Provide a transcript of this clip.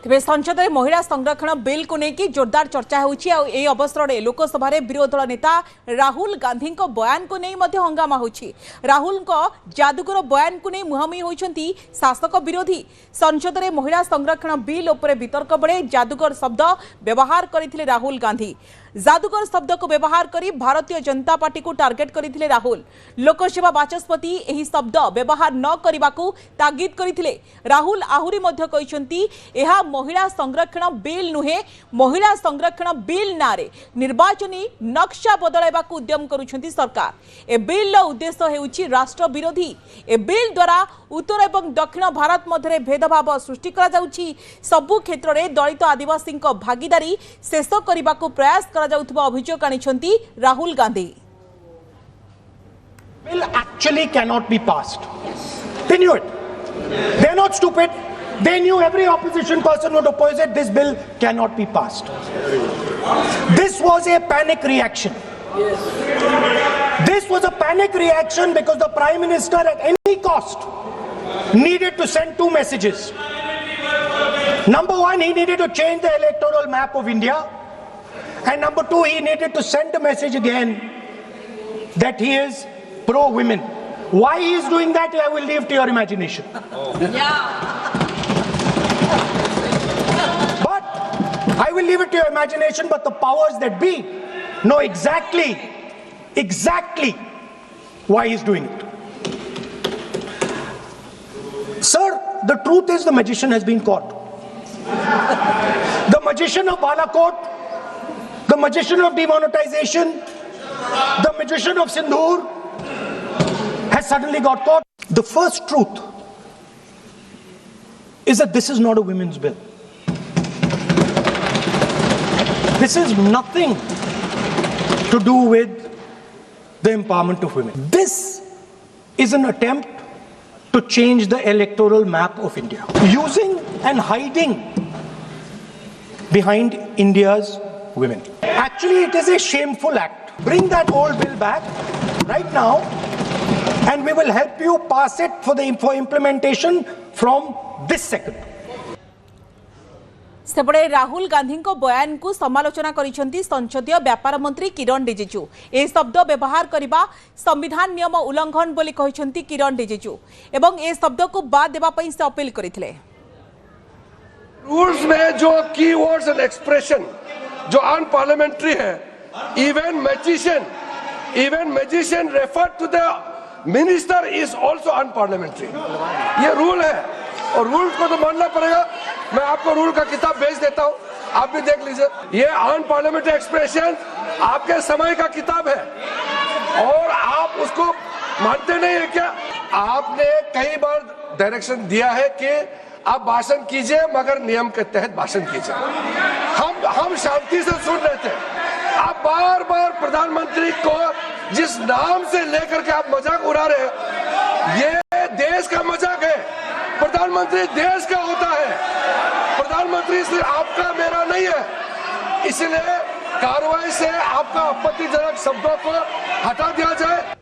तेज संसद में महिला संरक्षण बिल को लेकिन जोरदार चर्चा होची। अवसर में लोकसभा विरोधी दल नेता राहुल गांधी बयान को नहीं हंगामा होची। राहुल जादूगर बयान को नहीं मुहांमुही होती शासक विरोधी। संसद में महिला संरक्षण बिल उपर वितर्क बेले जादूगर शब्द व्यवहार करते राहुल गांधी। जादूगर शब्द को व्यवहार करी भारतीय जनता पार्टी को टार्गेट करथिले राहुल। लोकसभा बाचस्पति एही शब्द व्यवहार न करबाकू तागिद करथिले। राहुल आहुरी मध्य कहिसंती एहा महिला संरक्षण बिल नुहे, महिला संरक्षण बिल नारे निर्वाचनी नक्शा बदलाइबाकू उद्यम करुछंती सरकार। ए बिल रो उद्देश्य हेउची राष्ट्र विरोधी। ए बिल द्वारा उत्तर एवं दक्षिण भारत मध्य भेदभाव सृष्टि करा जाउची। सबु क्षेत्र रे दलित आदिवासी भागीदारी शेष करबाकू प्रयास अभियोग आनिछंती Rahul Gandhi. Bill actually cannot be passed. They knew it. They are not stupid. They knew every opposition person would oppose it. This bill cannot be passed. This was a panic reaction. This was a panic reaction because the Prime Minister at any cost needed to send two messages. Number one, he needed to change the electoral map of India. And number two, he needed to send a message again that he is pro-women. Why he is doing that, I will leave to your imagination. But I will leave it to your imagination, but the powers that be know exactly why he is doing it. Sir, the truth is the magician has been caught. The magician of Balakot, the magician of demonetization, the magician of Sindhur has suddenly got caught. The first truth is that this is not a women's bill. This is nothing to do with the empowerment of women. This is an attempt to change the electoral map of India, using and hiding behind India's women. Actually, it is a shameful act. Bring that old bill back right now and we will help you pass it for implementation from this second. सेपटे राहुल गांधी बयान को समालोचना करिसेंती संसदीय व्यापार मंत्री किरण रिजिजू। ए शब्द व्यवहार करबा संविधान नियम उल्लंघन बोली कहिसेंती किरण रिजिजू एवं ए शब्द को बाद देबा पई से अपील करिथिले। रूल्स में जो कीवर्ड्स एंड एक्सप्रेशन जो अनपार्लियामेंट्री है, even magician referred to the minister is also unparliamentary. ये रूल है और रूल को तो मानना पड़ेगा। मैं आपको रूल का किताब भेज देता हूँ, आप भी देख लीजिए। ये अनपार्लियामेंट्री एक्सप्रेशन आपके समय का किताब है और आप उसको मानते नहीं है क्या? आपने कई बार डायरेक्शन दिया है कि आप भाषण कीजिए मगर नियम के तहत भाषण कीजिए। हम शांति से सुन रहे थे। आप बार बार प्रधानमंत्री को जिस नाम से लेकर के आप मजाक उड़ा रहे हैं, ये देश का मजाक है। प्रधानमंत्री देश का होता है, प्रधानमंत्री सिर्फ आपका मेरा नहीं है। इसलिए कार्रवाई से आपका आपत्तिजनक शब्दों को हटा दिया जाए।